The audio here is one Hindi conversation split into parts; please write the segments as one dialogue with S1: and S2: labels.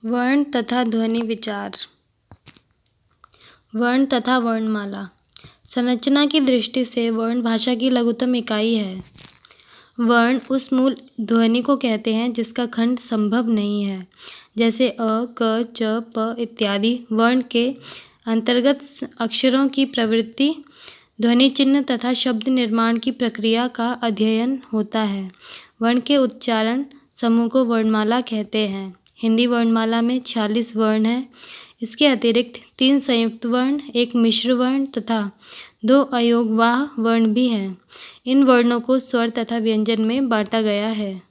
S1: वर्ण तथा ध्वनि विचार। वर्ण तथा वर्णमाला। संरचना की दृष्टि से वर्ण भाषा की लघुतम इकाई है। वर्ण उस मूल ध्वनि को कहते हैं जिसका खंड संभव नहीं है, जैसे अ, क, च, प इत्यादि। वर्ण के अंतर्गत अक्षरों की प्रवृत्ति, ध्वनि चिन्ह तथा शब्द निर्माण की प्रक्रिया का अध्ययन होता है। वर्ण के उच्चारण समूह को वर्णमाला कहते हैं। हिंदी वर्णमाला में 46 वर्ण हैं। इसके अतिरिक्त 3 संयुक्त वर्ण, 1 मिश्र वर्ण तथा 2 अयोगवाह वर्ण भी हैं। इन वर्णों को स्वर तथा व्यंजन में बांटा गया है।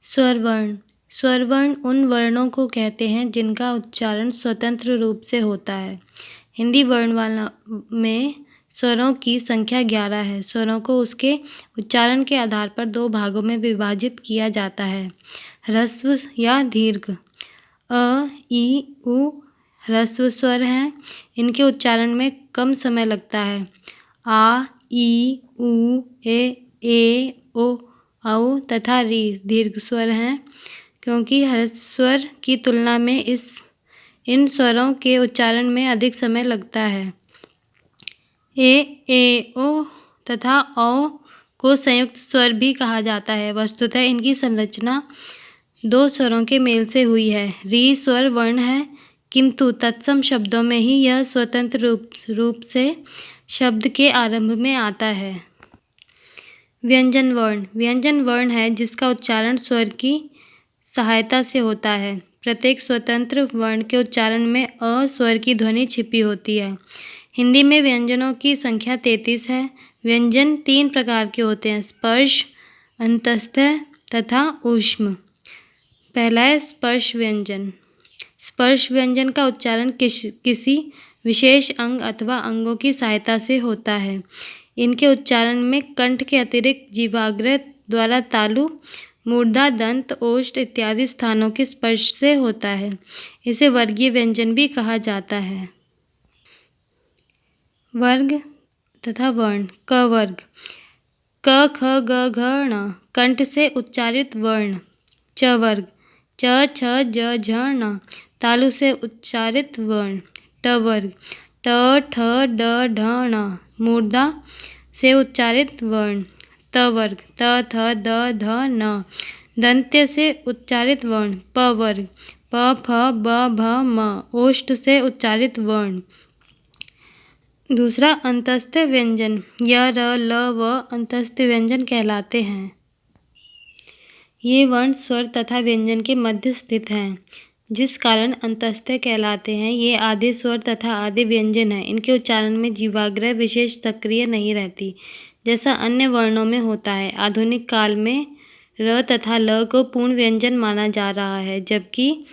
S1: स्वर वर्ण। स्वर वर्ण उन वर्णों को कहते हैं जिनका उच्चारण स्वतंत्र रूप से होता है। हिंदी वर्णमाला में स्वरों की संख्या 11 है। स्वरों को उसके उच्चारण के आधार पर 2 भागों में विभाजित किया जाता है, ह्रस्व या दीर्घ। अ, ई, उ ह्रस्व स्वर हैं। इनके उच्चारण में कम समय लगता है। आ, ई, उ, ए, ओ, औ तथा री दीर्घ स्वर हैं, क्योंकि ह्रस्व स्वर की तुलना में इन स्वरों के उच्चारण में अधिक समय लगता है। ए, ओ तथा औ को संयुक्त स्वर भी कहा जाता है। वस्तुतः इनकी संरचना 2 स्वरों के मेल से हुई है। री स्वर वर्ण है, किंतु तत्सम शब्दों में ही यह स्वतंत्र रूप से शब्द के आरंभ में आता है। व्यंजन वर्ण। व्यंजन वर्ण है जिसका उच्चारण स्वर की सहायता से होता है। प्रत्येक स्वतंत्र वर्ण के उच्चारण में अ स्वर की ध्वनि छिपी होती है। हिंदी में व्यंजनों की संख्या 33 है। व्यंजन 3 प्रकार के होते हैं, स्पर्श, अंतस्थ तथा ऊष्म। पहला है स्पर्श व्यंजन। स्पर्श व्यंजन का उच्चारण किसी विशेष अंग अथवा अंगों की सहायता से होता है। इनके उच्चारण में कंठ के अतिरिक्त जीवाग्र द्वारा तालु, मूर्धा, दंत, ओष्ठ इत्यादि स्थानों के स्पर्श से होता है। इसे वर्गीय व्यंजन भी कहा जाता है। वर्ग तथा वर्ण। क वर्ग। क, ख, ग, घ, ण कंठ से उच्चारित वर्ण। च वर्ग। च, छ, ज, झ, ण तालु से उच्चारित वर्ण। ट वर्ग। ट, ठ, ड, ढ, ण मूर्धा से उच्चारित वर्ण। त वर्ग। त, थ, द, ध, न दंत्य से उच्चारित वर्ण। प वर्ग। प, फ, ब, भ, म ओष्ठ से उच्चारित वर्ण। दूसरा अंतस्थ व्यंजन। य, र, ल, व अंतस्थ व्यंजन कहलाते हैं। ये वर्ण स्वर तथा व्यंजन के मध्य स्थित हैं, जिस कारण अंतस्थ कहलाते हैं। ये आधे स्वर तथा आधे व्यंजन हैं। इनके उच्चारण में जीवाग्र विशेष सक्रिय नहीं रहती, जैसा अन्य वर्णों में होता है। आधुनिक काल में र तथा ल को पूर्ण व्यंजन माना जा रहा है, जबकि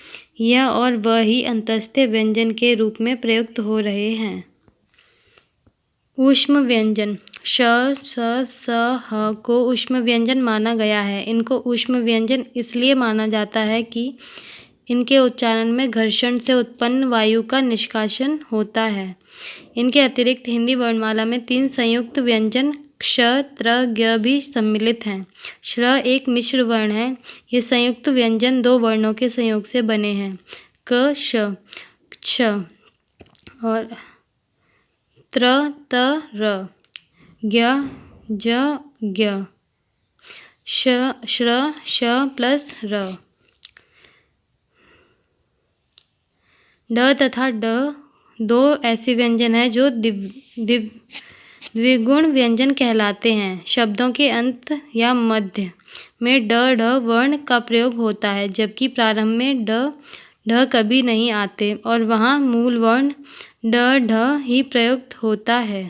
S1: यह और वह ही अंतस्थ व्यंजन के रूप में प्रयुक्त हो रहे हैं। ऊष्म व्यंजन। श, स, स, ह को ऊष्म व्यंजन माना गया है। इनको ऊष्म व्यंजन इसलिए माना जाता है कि इनके उच्चारण में घर्षण से उत्पन्न वायु का निष्कासन होता है। इनके अतिरिक्त हिंदी वर्णमाला में 3 संयुक्त व्यंजन क्ष, त्र, ज्ञ भी सम्मिलित हैं। श्र एक मिश्र वर्ण है। ये संयुक्त व्यंजन 2 वर्णों के संयोग से बने हैं, क, श, क्ष और त्र, त, र, ज्ञ, ज, ज्ञ, श्र, श प्लस र। ड तथा ड 2 ऐसे व्यंजन हैं जो द्विगुण व्यंजन कहलाते हैं। शब्दों के अंत या मध्य में ड, ढ वर्ण का प्रयोग होता है, जबकि प्रारंभ में ड, ढ कभी नहीं आते और वहाँ मूल वर्ण ड, ढ ही प्रयुक्त होता है।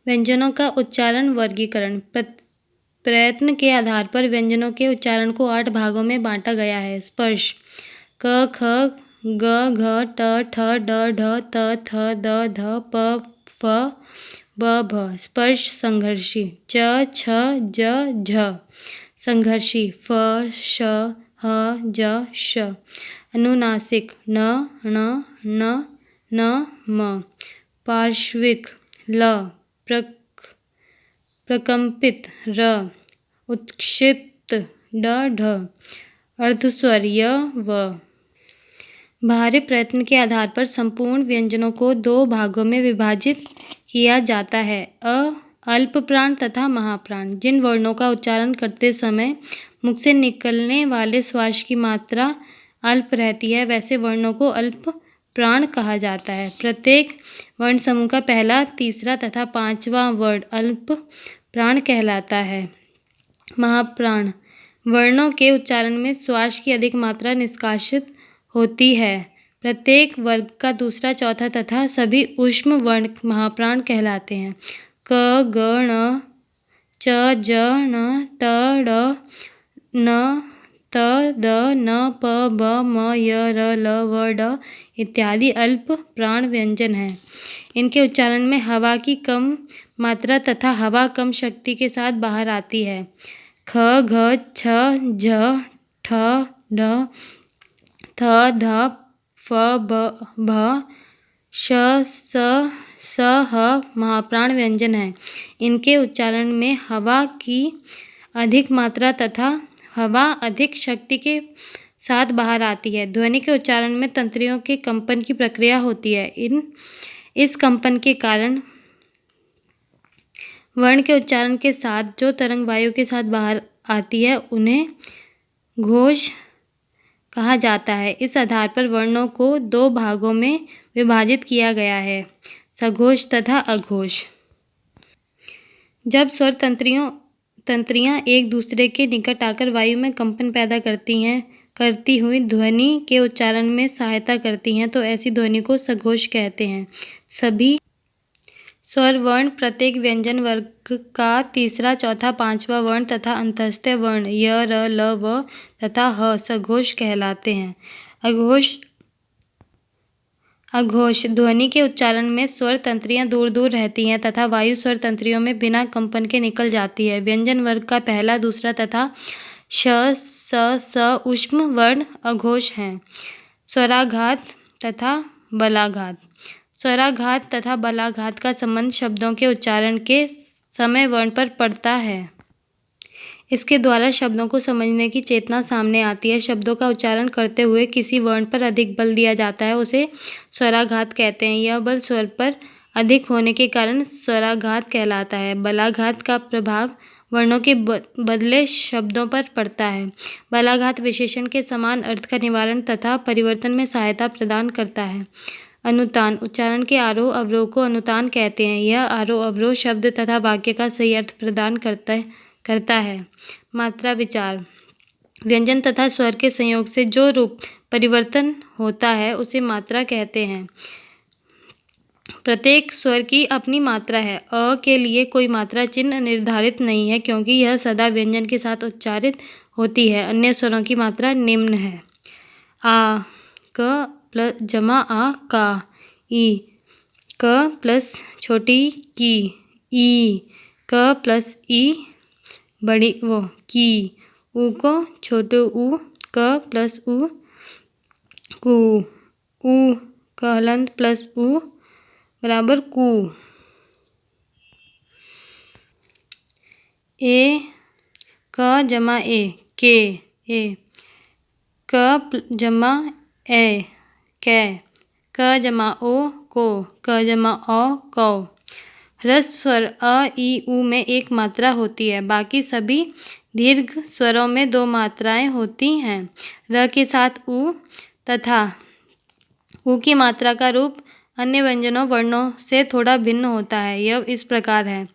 S1: व्यंजनों का उच्चारण वर्गीकरण। प्रयत्न के आधार पर व्यंजनों के उच्चारण को 8 भागों में बांटा गया है। स्पर्श। क, ख, ग, घ, ट, ठ, ड, ढ, त, थ, द, ध, प, फ, ब, भ। स्पर्श संघर्षी। च, छ, ज, झ संघर्षी। फ, श, ह, ज, श। अनुनासिक। न, ण, न, न, म। पार्श्विक। ल। प्रकंपित। र। उत्क्षिप्त। ड, ढ। अर्धस्वर य व। बाहरी प्रयत्न के आधार पर संपूर्ण व्यंजनों को दो भागों में विभाजित किया जाता है, अल्प प्राण तथा महाप्राण। जिन वर्णों का उच्चारण करते समय मुख से निकलने वाले श्वास की मात्रा अल्प रहती है, वैसे वर्णों को अल्प प्राण कहा जाता है। प्रत्येक वर्ण समूह का पहला, तीसरा तथा पांचवा वर्ण अल्प प्राण कहलाता है। महाप्राण वर्णों के उच्चारण में श्वास की अधिक मात्रा निष्कासित होती है। प्रत्येक वर्ग का दूसरा, चौथा तथा सभी ऊष्म वर्ण महाप्राण कहलाते हैं। क, ग, ण, च, ज, ण, ट, ड़, न, त, द, न, प, ब, म, य, र, ल, व, ड इत्यादि अल्प प्राण व्यंजन हैं। इनके उच्चारण में हवा की कम मात्रा तथा हवा कम शक्ति के साथ बाहर आती है। ख, घ, छ, झ, ठ, ढ, थ, ध, फ, भ, श, स, ह महाप्राण व्यंजन है। इनके उच्चारण में हवा की अधिक मात्रा तथा हवा अधिक शक्ति के साथ बाहर आती है। ध्वनि के उच्चारण में तंत्रियों के कंपन की प्रक्रिया होती है। इस कंपन के कारण वर्ण के उच्चारण के साथ जो तरंग वायु के साथ बाहर आती है उन्हें घोष कहा जाता है। इस आधार पर वर्णों को दो भागों में विभाजित किया गया है, सघोष तथा अघोष। जब स्वर तंत्रियां एक दूसरे के निकट आकर वायु में कंपन पैदा करती हुई ध्वनि के उच्चारण में सहायता करती हैं, तो ऐसी ध्वनि को सघोष कहते हैं। सभी स्वर वर्ण प्रत्येक व्यंजन वर्ग का तीसरा, चौथा, पांचवा वर्ण तथा अंतस्थ वर्ण य, र, ल, व तथा ह सघोष कहलाते हैं। अघोष ध्वनि के उच्चारण में स्वर तंत्रियां दूर दूर रहती हैं तथा वायु स्वर तंत्रियों में बिना कंपन के निकल जाती है। व्यंजन वर्ग का पहला, दूसरा तथा श, स ऊष्म वर्ण अघोष हैं। स्वराघात तथा बलाघात। स्वराघात तथा बलाघात का संबंध शब्दों के उच्चारण के समय वर्ण पर पड़ता है। इसके द्वारा शब्दों को समझने की चेतना सामने आती है। शब्दों का उच्चारण करते हुए किसी वर्ण पर अधिक बल दिया जाता है, उसे स्वराघात कहते हैं। यह बल स्वर पर अधिक होने के कारण स्वराघात कहलाता है। बलाघात का प्रभाव वर्णों के बदले शब्दों पर पड़ता है। बलाघात विशेषण के समान अर्थ का निवारण तथा परिवर्तन में सहायता प्रदान करता है। अनुतान उच्चारण के आरोह अवरोह को अनुतान कहते हैं। यह आरोह अवरोह शब्द तथा वाक्य का सही अर्थ प्रदान करता है। मात्रा विचार व्यंजन तथा स्वर के संयोग से जो रूप परिवर्तन होता है उसे मात्रा कहते हैं। प्रत्येक स्वर की अपनी मात्रा है। अ के लिए कोई मात्रा चिन्ह निर्धारित नहीं है, क्योंकि यह सदा व्यंजन के साथ उच्चारित होती है। अन्य स्वरों की मात्रा निम्न है। आ, क प्लस जमा आ का, ई, क प्लस छोटी की, ई, क प्लस ई बड़ी वो की, ऊ को छोटे ऊ, क प्लस ऊ कू, ऊ का हलंत प्लस ऊ बराबर कू। ए क जमा ए के, ए क जमा ए कै, क जमा ओ को, क जमा औ कौ। ह्रस्व स्वर अ, ई, उ में एक मात्रा होती है। बाकी सभी दीर्घ स्वरों में दो मात्राएं होती हैं। र के साथ उ तथा उ की मात्रा का रूप अन्य व्यंजनों वर्णों से थोड़ा भिन्न होता है। यह इस प्रकार है।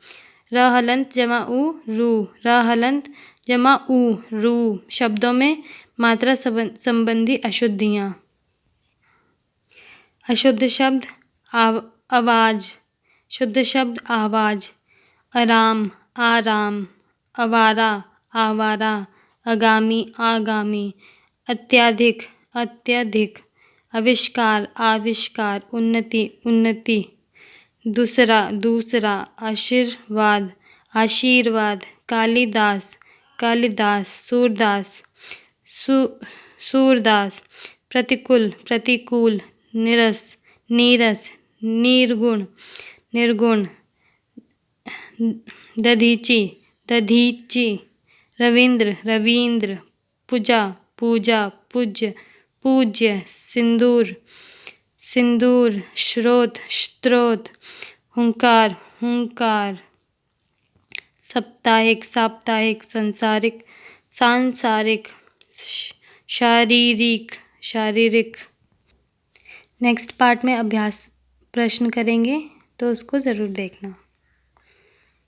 S1: र हलंत जमा उ रू, र हलंत जमा उ रू। शब्दों में मात्रा संबंधी अशुद्धियाँ। अशुद्ध शब्द आवाज, शुद्ध शब्द आवाज। आराम, आराम। आवारा, आवारा। आगामी, आगामी। अत्यधिक, अत्यधिक। आविष्कार, आविष्कार। उन्नति, उन्नति। दूसरा, दूसरा। आशीर्वाद, आशीर्वाद। कालिदास, कालिदास। सूरदास, सूरदास। प्रतिकूल, प्रतिकूल। नीरस, नीरस। निर्गुण, निर्गुण। दधीची, दधीची। रविंद्र, रवींद्र। पूजा, पूजा, पूज्य, पूज्य, सिंदूर, सिंदूर, स्रोत, स्त्रोत, हुंकार, हुंकार, साप्ताहिक, साप्ताहिक, संसारिक, सांसारिक, शारीरिक, शारीरिक। नेक्स्ट पार्ट में अभ्यास प्रश्न करेंगे, तो उसको ज़रूर देखना।